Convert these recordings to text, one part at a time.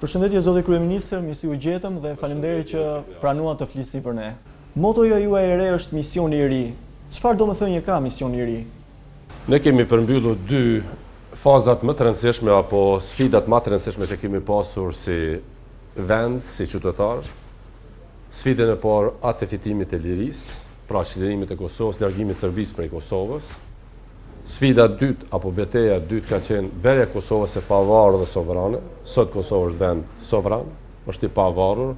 Përshëndetje zoti kryeministër, mirë u gjetëm dhe faleminderit që pranuat të flisni për ne. Motoja juaj e re është misioni i ri. Çfarë do të thënie ka misioni i ri? Ne kemi përmbyllur dy fazat më të rëndësishme apo sfidat më të rëndësishme që kemi pasur si vend, si qytetar. Sfidën e parë atë e fitimit të lirisë, pra çlirimit të Kosovës, largimit të Serbisë prej Kosovës. Sfida dytë apo betejë dytë ka qenë bërja e Kosovës e pavarur dhe sovrane. Sot Kosova është vend sovran, është i pavarur,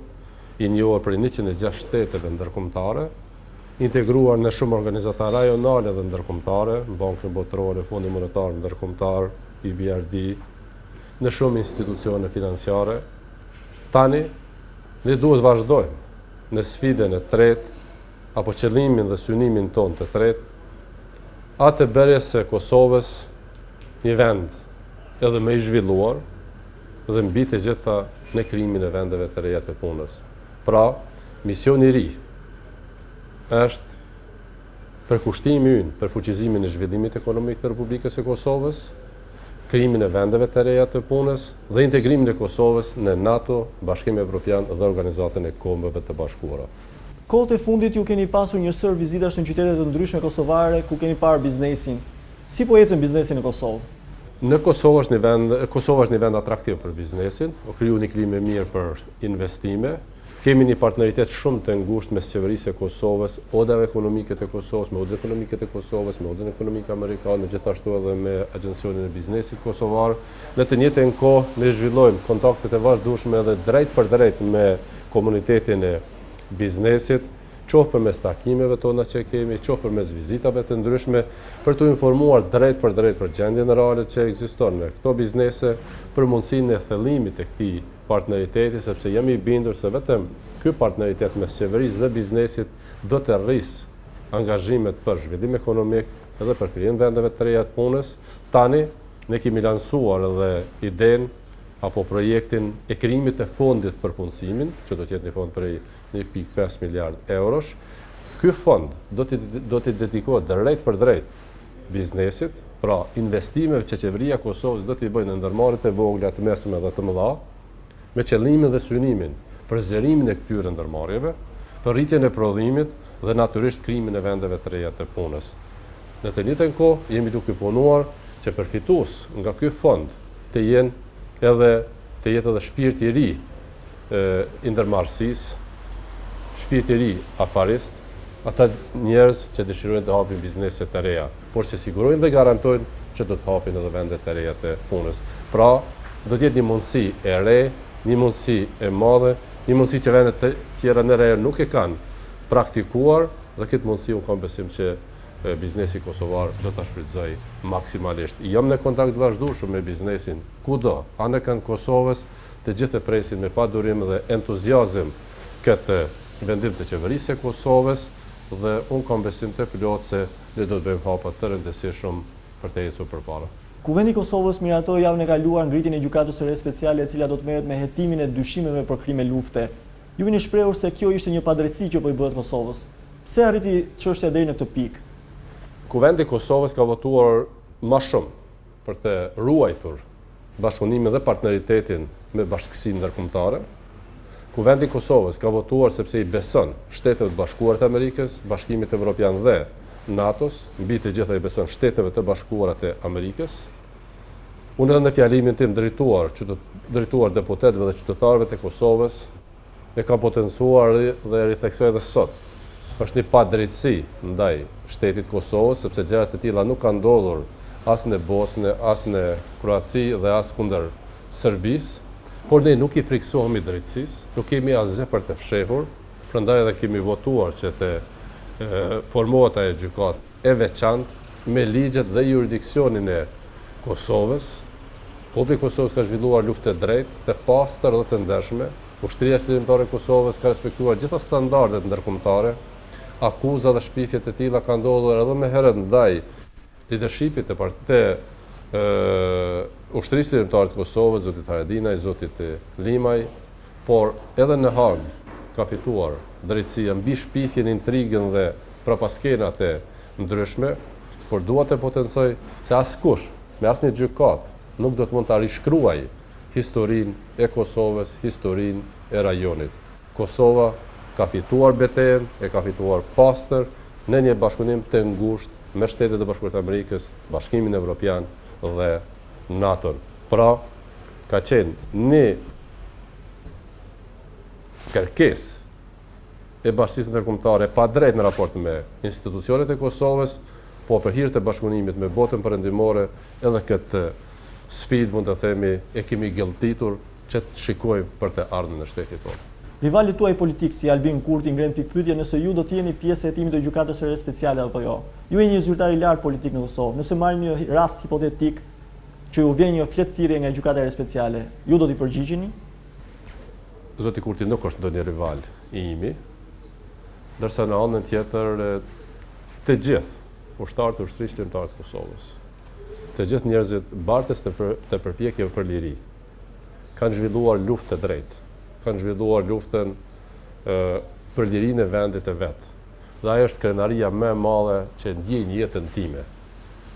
i njohur për 106 shteteve ndërkombëtare, integruar në shumë organizata rajonale dhe ndërkombëtare, Bankën Botërore, Fondi Monetar Ndërkombëtar, EBRD, në shumë institucione financiare. Tani ne duhet vazhdojmë në sfidën e tretë apo qëllimin dhe synimin ton të tretë, atë bërjes së Kosovës një vend edhe më i zhvilluar dhe mbi të gjitha në krijimin e vendeve të reja të punës. Pra, misioni i ri është përkushtimi ynë për fuqizimin e zhvillimit ekonomik të Republikës së Kosovës, krijimin e vendeve të reja të punës dhe integrimin e Kosovës në NATO, Bashkimin Evropian dhe Organizatën e Kombeve të Bashkuara. Kohët e fundit ju keni pasur një sër vizitash në qytete të ndryshme kosovare ku keni parë biznesin. Si po ecën biznesi në Kosovë? Në Kosova është një vend atraktiv për biznesin, o kriju një klimë mirë për investime. Kemi një partneritet shumë të ngushtë mes qeverisë e Kosovës, odave ekonomike të Kosovës, me odën ekonomike të Kosovës, me odën ekonomike amerikane, gjithashtu edhe me Agjencionin e Biznesit kosovar. Në të njëjtën kohë ne zhvillojmë kontaktet e vazhdueshme edhe drejt për drejt me komunitetin e biznesit, qoftë përmes takimeve tona që kemi, qoftë përmes vizitave të ndryshme, për të informuar drejt për gjendjen reale që ekziston në këto biznese, për mundësinë e thellimit të këtij partneriteti, sepse jemi i bindur se vetëm ky partneritet mes qeverisë dhe biznesit do të rrisë angazhimet për zhvillim ekonomik edhe për krijem vendeve të reja të punës. Tani ne kemi lansuar edhe idenë apo projektin e krijimit të fondit për punësimin, që do të jetë një fond prej 1.5 miliard eurosh. Ky fond do të dedikohet drejt për drejt biznesit, pra investimeve që qeveria e Kosovës do t'i bëjë në ndërmarrjet e vogla, të mesme dhe të mëdha, me qëllimin dhe synimin për zgjerimin e këtyre ndërmarrjeve, për rritjen e prodhimit dhe natyrisht krijimin e vendeve të reja të punës. Në të njëjtën kohë jemi duke punuar që përfitues nga ky fond të jetë edhe shpirti i ri i ndërmarrësisë, shpirti i ri afarist, ata njerëz që dëshirojnë të hapin biznese të reja, por që sigurojnë dhe garantojnë që do të hapin edhe vende të reja të punës. Pra, do të jetë një mundësi e re, një mundësi e madhe, një mundësi që vendet të tjera në re nuk e kanë praktikuar, dhe këtë mundësi unë kam besim që biznesi kosovar do ta shfrytëzoj maksimalisht. Jam në kontakt vazhdueshëm me biznesin kudo, anë kënd Kosovës, të gjithë e presin me padurim dhe entuziazëm këtë vendim të qeverisë e Kosovës dhe unë kam besim të plot se ne do të bëjmë hapa të rëndësishëm për të ecur përpara. Kuvendi i Kosovës miratoi javën e kaluar ngritjen e gjykatës së re speciale e cila do të merret me hetimin e dyshimeve për krime lufte. Ju vini shprehur se kjo ishte një padrejtësi që po i bëhet Kosovës. Pse arriti çështja deri në këtë pikë? Kuvendi i Kosovës ka votuar më shumë për të ruajtur bashkëpunimin dhe partneritetin me bashkësinë ndërkombëtare. Kuvendi i Kosovës ka votuar sepse i beson Shteteve të Bashkuara të Amerikës, Bashkimit Evropian dhe NATO-s, mbi të gjitha i beson Shteteve të Bashkuara të Amerikës. Unë edhe në fjalimin tim drejtuar deputetëve dhe qytetarëve të Kosovës e kam potencuar dhe ritheksoj edhe sot. Është një padrejtësi ndaj shtetit Kosovës, sepse gjërat e tilla nuk kanë ndodhur as në Bosnë, as në Kroaci dhe as kundër Serbisë, por ne nuk i friksohemi drejtësisë, nuk kemi asgjë për të fshehur, prandaj edhe kemi votuar që të formohet ajo gjykatë e veçantë me ligjet dhe jurisdiksionin e Kosovës. Populli i Kosovës ka zhvilluar luftë të drejtë, të pastër dhe të ndershme. Ushtria Shtetërore e Kosovës ka respektuar gjitha standardet ndërkombëtare. Akuza dhe shpifjet e tilla kanë ndodhur edhe më herët ndaj leadershipit të Ushtrisë Shtetërore të Kosovës, zotit Haradinaj, zotit Limaj, por edhe në Hag ka fituar drejtësia mbi shpifjen, intrigën dhe prapaskenat e ndryshme, por dua të potencoj se askush me asnjë gjykat nuk do të mund ta rishkruaj historinë e Kosovës, historinë e rajonit. Kosova ka fituar betejën, e ka fituar pastër në një bashkëpunim të ngushtë me Shtetet e Bashkuara të Amerikës, Bashkimin Evropian dhe NATO-n. Pra, ka qenë një kërkesë e bashkësisë ndërkombëtare pa drejt në raport me institucionet e Kosovës, po për hir të bashkëpunimit me botën perëndimore, edhe këtë sfidë mund të themi e kemi gëlltitur që të shikojmë për të ardhmen e shtetit tonë. Rivalit tuaj politik si Albin Kurti ngren pikpyetje nëse ju do të jeni pjesë e hetimit të gjykatës së re speciale apo jo. Ju jeni një zyrtar i lartë politik në Kosovë. Nëse marrim një rast hipotetik që ju vjen një fletë thirrje nga gjykata e re speciale, ju do t'i përgjigjeni? Zoti Kurti nuk është ndonjë rival i imi, ndërsa në anën tjetër të gjithë ushtarët e ushtrisë shqiptare të Kosovës, të gjithë njerëzit bartës të përpjekjeve për liri, kanë zhvilluar luftë të drejtë, kanë zhvilluar luftën për lirinë e vendit të vet. Dhe ajo është krenaria më e madhe që ndjej në jetën time.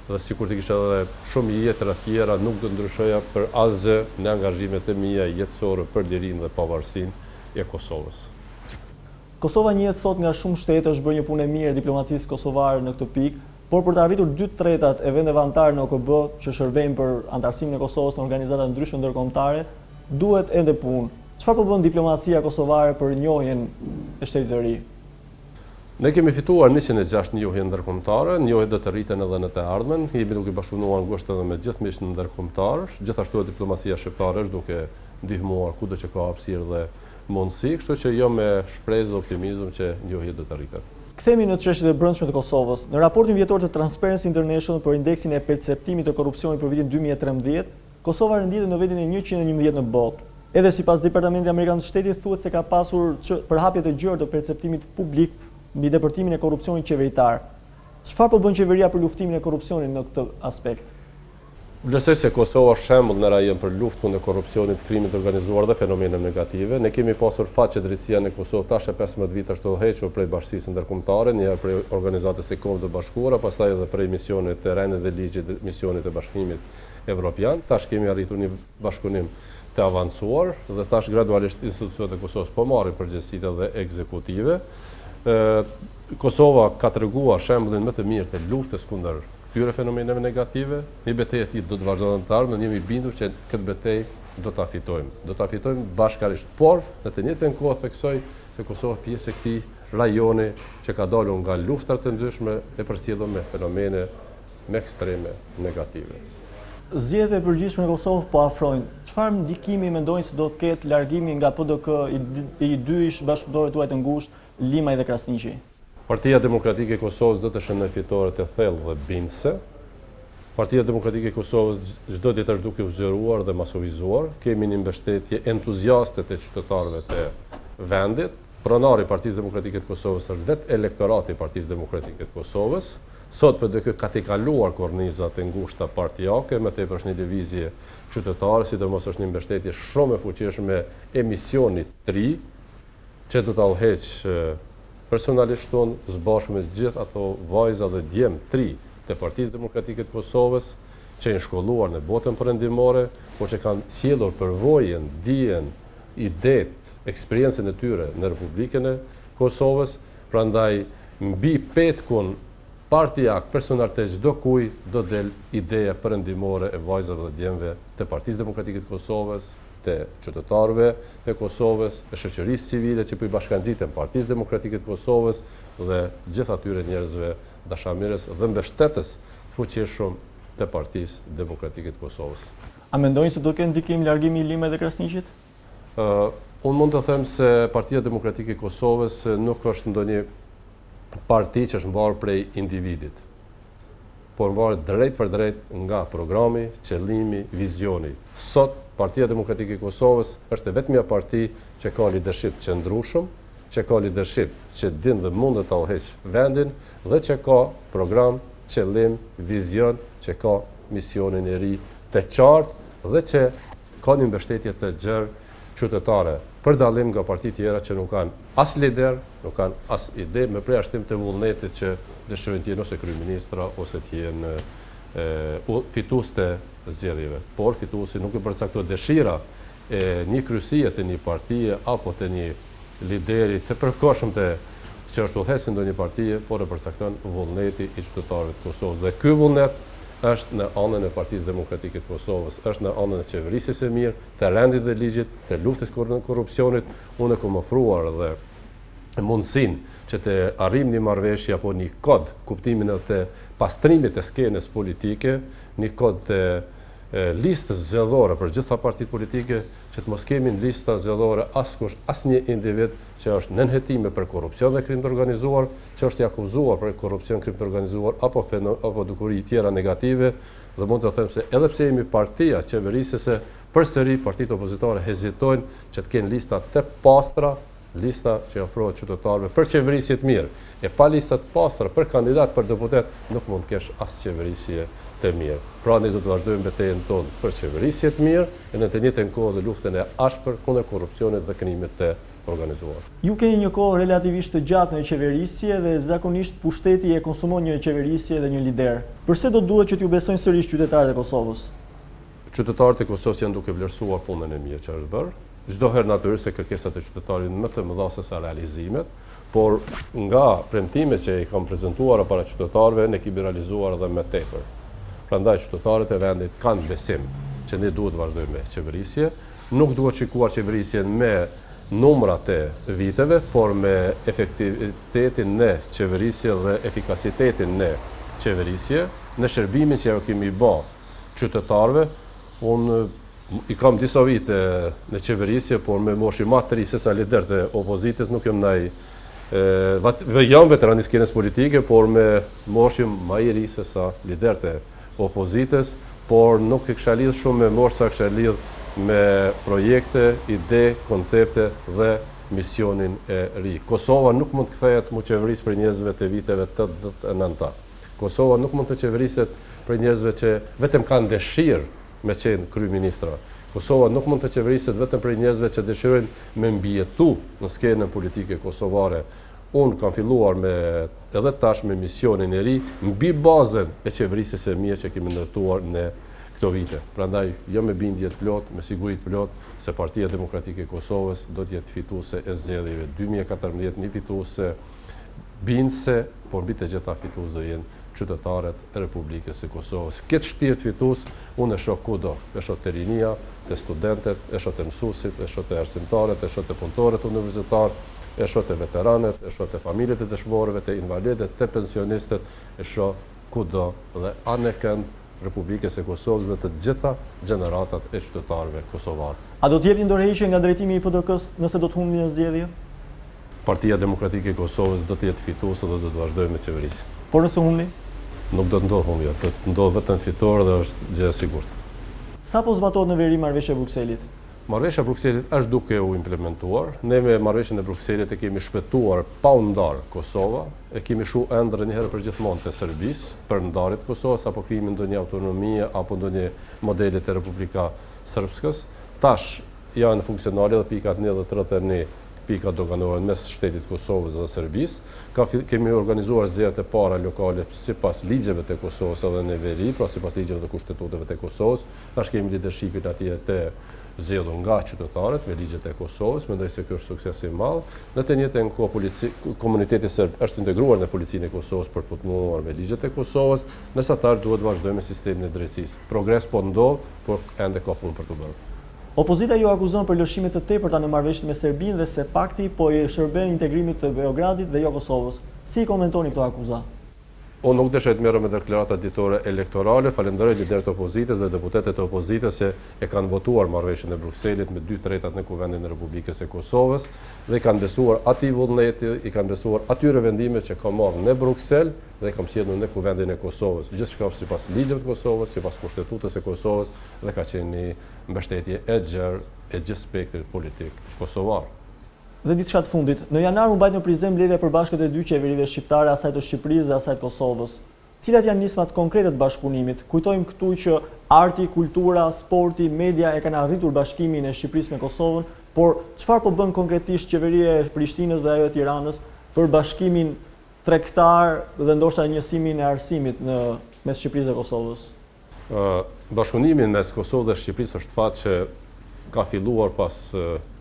Dhe sikur të kisha edhe shumë jetëra tjera, nuk do ndryshoja për asgjë në angazhimet e mia jetësore për lirinë dhe pavarësinë e Kosovës. Kosova njihet sot nga shumë shtete, është bërë një punë e mirë e diplomacisë kosovare në këtë pikë, por për të arritur 2/3 e vendeve anëtare në OKB që shërbejnë për anëtarësimin e Kosovës në organizata ndryshme ndërkombëtare, duhet ende punë. Çfarë po bën diplomacia kosovare për njohjen e shtetit të ri? Ne kemi fituar 106 njohje ndërkombëtare, njohje do të rriten edhe në të ardhmen, jemi duke bashkëpunuar ngushtë edhe me gjithë miqtë ndërkombëtar, gjithashtu diplomacia shqiptare është duke ndihmuar kudo që ka hapësirë dhe mundësi, kështu që jo me shpresë dhe optimizëm që njohje do të rriten. Kthehemi në çështjet e brendshme të Kosovës. Në raportin vjetor të Transparency International për indeksin e perceptimit të korrupsionit për vitin 2013, Kosova renditet në vendin e 111 në botë. Edhe sipas Departamentit Amerikan të Shtetit thuhet se ka pasur përhapje të gjerë të perceptimit publik mbi depërtimin e korrupsionit qeveritar. Çfarë po bën qeveria për luftimin e korrupsionit në këtë aspekt? Vlerësoj se Kosova është shembull në rajon për luftë kundër korrupsionit, krimit të organizuar dhe fenomene negative. Ne kemi pasur fat që drejtësia në Kosovë tash e 15 vite është udhëhequr prej bashkisë ndërkombëtare, një herë prej organizatës së Kombëve të Bashkuara, pastaj edhe prej misionit të Renit dhe Ligjit, misionit të Bashkimit Evropian. Tash kemi arritur një bashkëpunim të avancuar dhe tash gradualisht institucionet e Kosovës po marrin përgjegjësitë dhe ekzekutive. Kosova ka treguar shembullin më të mirë të luftës kundër këtyre fenomeneve negative. Një betejë e tillë do të vazhdojë të ardhmen, jemi bindur që këtë betejë do ta fitojmë. Do ta fitojmë bashkërisht, por në të njëjtën kohë theksoj se Kosova pjesë e këtij rajoni që ka dalur nga luftat të ndryshme e përcjellur me fenomene me ekstreme negative. Zgjedhjet e përgjithshme në Kosovë po afrojnë. Çfarë ndikimi mendojnë se do të ketë largimi nga PDK i dy ish bashkëpunëtorët tuaj të ngushtë, Limaj dhe Krasniqi? Partia Demokratike e Kosovës do të shënojë fitore të thellë dhe bindëse. Partia Demokratike e Kosovës çdo ditë është duke u zgjeruar dhe masovizuar. Kemi një mbështetje entuziaste të qytetarëve të vendit. Pronari i Partisë Demokratike të Kosovës është vetë elektorati i Partisë Demokratike të Kosovës. Sot PDK ka tejkaluar kornizat e ngushta partijake, më tepër është një lëvizje qytetare, sidomos është një mbështetje shumë e fuqishme e misionit 3, që do ta udhëheq personalisht tonë së bashku me gjithë ato vajza dhe djem 3 të Partisë Demokratike të Kosovës, që janë shkolluar në botën perëndimore, por që kanë sjellur përvojën, dijen, idetë, eksperiencën e tyre në Republikën e Kosovës, prandaj mbi petkun partijak personal të çdo kuj do del ideja perëndimore e vajzave dhe djemve të Partisë Demokratike të Kosovës, të qytetarëve të Kosovës, të shoqërisë civile që po i bashkangjiten Partisë Demokratike të Kosovës dhe gjithë atyre njerëzve dashamirës dhe mbështetës fuqishëm të Partisë Demokratike të Kosovës. A mendojnë se do të ketë ndikim largimi i Limajt dhe Krasniqit? Unë mund të them se Partia Demokratike e Kosovës nuk është ndonjë parti që është mbarë prej individit, por mbarë drejt për drejt nga programi, qëllimi, vizioni. Sot, Partia Demokratike e Kosovës është vetmja parti që ka leadership qëndrueshëm, që ka leadership që din dhe mundet ta udhëheqë vendin dhe që ka program, qëllim, vizion, që ka misionin e ri të qartë dhe që ka një mbështetje të gjerë qytetare, për dallim nga parti tjera që nuk kanë as lider, nuk kanë as ide, me përjashtim të vullnetit që dëshirojnë të jenë ose kryeministra ose të jenë fitues të zgjedhjeve, por fituesi nuk e përcakton dëshira e një kryesie të një partie apo të një lideri të përkohshëm të që është udhëheqës ndonjë partie, por e përcakton vullneti i qytetarëve të Kosovës. Dhe ky vullnet është në anën e Partisë Demokratike të Kosovës, është në anën e qeverisjes së mirë, të rendit dhe ligjit, të luftës kundër korrupsionit. Unë kam ofruar dhe mundësinë që të arrijmë një marrëveshje apo një kod, kuptimin e të pastrimit të skenës politike, një kod të listës zgjedhore për gjitha partitë politike, që të mos kemi në lista zgjedhore asnjë individ që është nënhetime për korrupsion dhe krim të organizuar, që është i akuzuar për korrupsion, krim të organizuar apo dukuri tjera negative. Dhe mund të them se edhe pse jemi partia qeverisëse, përsëri partitë opozitare hezitojnë që të kenë lista të pastra, lista që ofrohet qytetarëve për qeverisje të mirë. E pa lista të pastra për kandidat për deputet nuk mund të kesh as qeverisje të mirë. Pra ne do të vazhdojmë betejën tonë për qeverisje të mirë e në të njëjtën kohë dhe luftën e ashpër kundër korrupsionit dhe krimit të organizuar. Ju keni një kohë relativisht të gjatë në qeverisje dhe zakonisht pushteti e konsumon një qeverisje dhe një lider. Përse do duhet që t'ju besojnë sërish qytetarët e Kosovës? Qytetarët e Kosovës janë duke vlerësuar punën e mirë që është bërë. Çdo herë natyrisht se kërkesat e qytetarit më të mëdha se sa realizimet, por nga premtimet që i kam prezantuar para qytetarëve ne kemi realizuar edhe më tepër. Prandaj qytetarët e vendit kanë besim që ne duhet të vazhdojmë me qeverisje, nuk duhet shikuar qeverisjen me numrat e viteve, por me efektivitetin në qeverisje dhe efikasitetin në qeverisje, në shërbimin që ja kemi bë qytetarëve. Unë i kam disa vite në qeverisje, por me moshi më të ri se sa lider të opozitës, nuk jam ndaj jam veteran i skenës politike, por me moshim më i ri se sa lider të opozitës, por nuk e kisha lidh shumë me moshë sa kisha lidh me projekte, ide, koncepte dhe misionin e ri. Kosova nuk mund të kthehet mu qeveris për njerëzve të viteve 89. Kosova nuk mund të qeveriset për njerëzve që vetëm kanë dëshirë me qenë kryeministra. Kosova nuk mund të qeveriset vetëm për njerëzve që dëshirojnë me mbijetu në skenën politike kosovare. Unë kam filluar edhe tash me misionin e ri mbi bazën e qeverisjes së mirë që kemi ndërtuar në këto vite. Prandaj jo me bindje të plot, me siguri të plot se Partia Demokratike e Kosovës do të jetë fituese e zgjedhjeve 2014, një fituese bindse, por mbi të gjitha fitues do jenë qytetarët e Republikës së Kosovës. Këtë shpirt fitues unë e shoh kudo, e shoh te rinia, te studentët, e shoh te mësuesit, e shoh te arsimtarët, e shoh te punëtorët universitar, e shoh te veteranët, e shoh te familjet e dëshmorëve, te invalidët, te pensionistët, e shoh kudo dhe anë kënd Republikës së Kosovës dhe të gjitha gjeneratat e qytetarëve kosovar. A do të jepni ndërheqje nga drejtimi i PDK-s nëse do të humbi një zgjedhje? Partia Demokratike e Kosovës do të jetë fituese dhe do të vazhdojë me qeverisje. Por nëse humbi? Nuk do të ndodhë humbje, do të ndodhë vetëm fitor dhe është gjë e sigurt. Sa po zbatohet në veri marrëveshja e Brukselit? Marrëveshja e Brukselit është duke u implementuar. Ne me marrëveshjen e Brukselit e kemi shpëtuar pa u ndarë Kosova, e kemi shu ëndrë një herë përgjithmonë të Serbisë për ndarjet e Kosovës apo krijimin ndonjë autonomie apo ndonjë modele të Republika Srpskës. Tash janë funksionale dhe pikat 1 dhe 31 pika doganore mes shtetit Kosovës dhe Serbisë. Kemi organizuar zgjedhjet e para lokale sipas ligjeve të Kosovës edhe në veri, pra sipas ligjeve dhe kushtetutave të Kosovës. Tash kemi leadershipin atje të zgjedhur nga qytetarët me ligjet e Kosovës, mendoj se ky është sukses i madh. Në të njëjtën kohë komuniteti serb është integruar në policinë e Kosovës për të punuar me ligjet e Kosovës, ndërsa tash duhet të vazhdojmë me sistemin e drejtësisë. Progres po ndodh, por ende ka punë për të bërë. Opozita ju akuzon për lëshime të tepërta në marrëveshjen me Serbinë dhe se pakti po i shërben integrimit të Beogradit dhe jo Kosovës. Si i komentoni këto akuza? Unë nuk desha të merrem me deklarata ditore elektorale, falenderoj liderët e opozitës dhe deputetët e opozitës që e kanë votuar marrëveshjen e Brukselit me 2/3 në Kuvendin e Republikës së Kosovës dhe kanë besuar atij vullneti, i kanë besuar atyre vendime që ka marrë në Bruksel dhe kam sjellur në Kuvendin e Kosovës. Gjithçka sipas ligjeve të Kosovës, sipas kushtetutës së Kosovës dhe ka qenë një mbështetje e gjerë e gjithë spektrit politik kosovar. Dhe diçka të fundit, në janar u mbajt në prizim mbledhja e përbashkët e dy qeverive shqiptare, asaj të Shqipërisë dhe asaj të Kosovës. Cilat janë nismat konkrete të bashkëpunimit? Kujtojmë këtu që arti, kultura, sporti, media e kanë arritur bashkimin e Shqipërisë me Kosovën, por çfarë po bën konkretisht qeveria e Prishtinës dhe ajo e Tiranës për bashkimin tregtar dhe ndoshta njësimin e arsimit mes Shqipërisë dhe Kosovës? Bashkëpunimin mes Kosovës dhe Shqipërisë është fat që ka filluar pas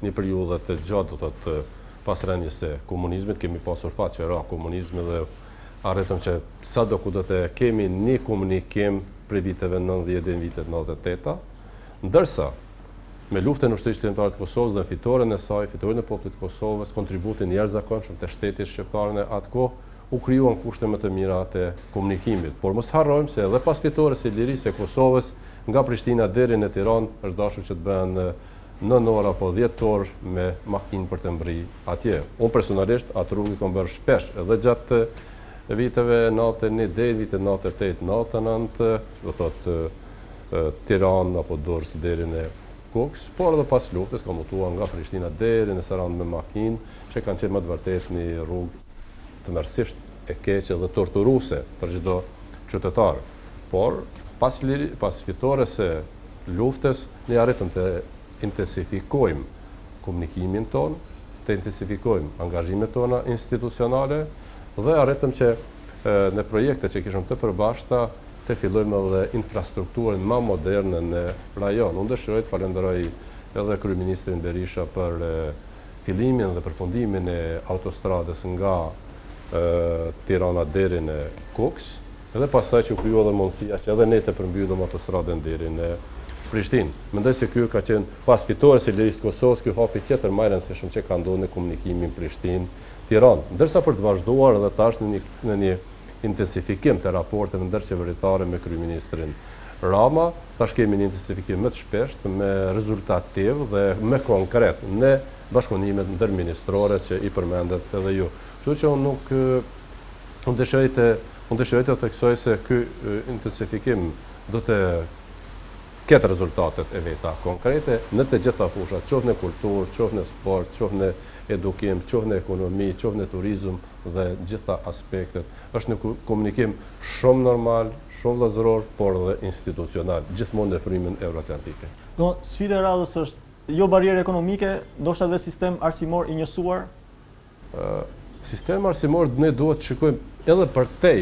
një periudhe të gjatë, do të thotë pas rënies së komunizmit. Kemi pasur fat që ra komunizmi dhe arritëm që sado ku do të kemi një komunikim prej viteve 90 deri në vitet 98, ndërsa me luftën e ushtrisë kombëtare të Kosovës dhe fitoren e saj, fitoren e popullit të Kosovës, kontributin e jashtëzakonshëm të shtetit shqiptar në atë kohë, u krijuan kushte më të mira të komunikimit. Por mos harrojmë se edhe pas fitores së lirisë së Kosovës, nga Prishtina deri në Tiranë është dashur që të bëhen 9 orë apo 10 orë me makinë për të mbri atje. Unë personalisht atë rrugë kam bërë shpesh, edhe gjatë viteve 91 deri vitet 98, 99, do thotë Tiranë apo Durrës deri në Koks, por edhe pas luftës kam udhëtuar nga Prishtina deri në Sarandë me makinë, që kanë qenë më të vërtetë një rrugë të mërësisht e keqe dhe torturuese për çdo qytetar. Por pas fitores së luftës ne arritëm të intensifikojmë komunikimin ton, të intensifikojmë angazhimet tona institucionale dhe arritëm që në projekte që kishëm të përbashkëta të fillojmë edhe infrastrukturën më moderne në rajon. Unë dëshiroj të falenderoj edhe kryeministrin Berisha për fillimin dhe përfundimin e autostradës nga Tirana deri në Koks, edhe pastaj që u krijua edhe mundësia që edhe ne të përmbyllëm autostradën deri në Prishtinë. Mendoj se ky ka qenë pas fitores së lirisë të Kosovës, ky hapi tjetër më i rëndësishëm që ka ndodhur në komunikimin Prishtinë-Tiranë. Ndërsa për të vazhduar edhe tash në një intensifikim të raporteve ndërqeveritare me kryeministrin Rama, tash kemi një intensifikim më të shpeshtë, me rezultativ dhe më konkret në bashkëpunimet ndërministrore që i përmendet edhe ju. Kështu që unë dëshiroj të theksoj se ky intensifikim do të ketë rezultatet e veta konkrete në të gjitha fushat, qoftë në kulturë, qoftë në sport, qoftë në edukim, qoftë në ekonomi, qoftë në turizëm dhe gjitha aspektet. Është një komunikim shumë normal, shumë vëllazëror, por dhe institucional, gjithmonë në frymën euroatlantike. Sfida e radhës është jo barierë ekonomike, ndoshta edhe sistem arsimor i njësuar? Sistemi arsimor ne duhet të shikojmë edhe përtej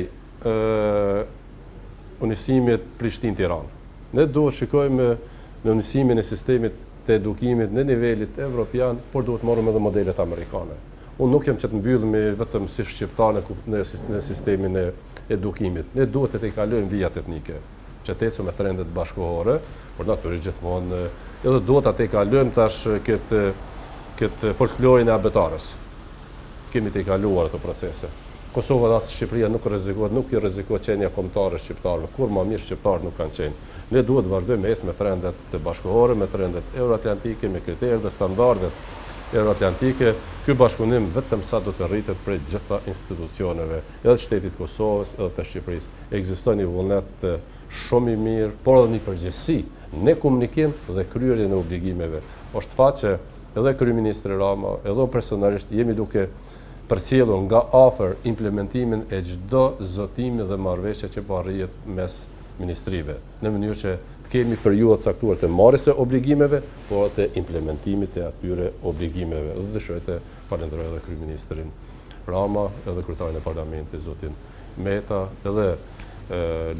unisimit Prishtinë-Tiranë. Ne duhet shikojmë në unisimin e sistemit të edukimit në nivelit evropian, por duhet marrim edhe modelet amerikane. Unë nuk jam që të mbyllemi vetëm si shqiptar në sistemin e edukimit. Ne duhet të kalojmë vijat etnike, që të ecëm me trendet bashkëkohore, por natyrisht gjithmonë edhe duhet të kalojmë tash këtë folklorën e abetares. Kemi të kaluar ato procese. Kosova dhe Shqipëria nuk i rrezikohet qenia kombëtare shqiptarëve, kur më mirë shqiptarët nuk kanë qenë. Ne duhet të vazhdojmë me me trendet bashkëkohore, me trendet euroatlantike, me kriteret dhe standardet euroatlantike. Ky bashkëpunim vetëm sa do të rritet prej gjitha institucioneve, edhe të shtetit Kosovës, edhe të Shqipërisë. Ekziston një vullnet shumë i mirë, por edhe një përgjegjësi në komunikim dhe kryerjen e obligimeve. Është fat që edhe kryeministri Rama, edhe personalisht jemi duke përcjellur nga afër implementimin e çdo zotimi dhe marrëveshje që po arrihet mes ministrive, në mënyrë që të kemi periudha të caktuar të marrjes së obligimeve, por të implementimit të atyre obligimeve. Dhe dëshiroj të falenderoj edhe kryeministrin Rama, edhe kryetarin e parlamentit zotin Meta, edhe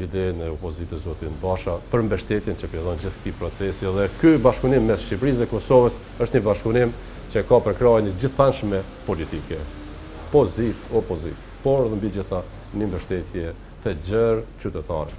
liderin e opozitës zotin Basha për mbështetjen që pjedhon gjithë këtij procesi. Dhe ky bashkëpunim mes Shqipërisë dhe Kosovës është një bashkëpunim që ka për krahje një gjithanshme politike. Pozit, opozit, por edhe mbi gjitha një mbështetje të gjerë qytetare.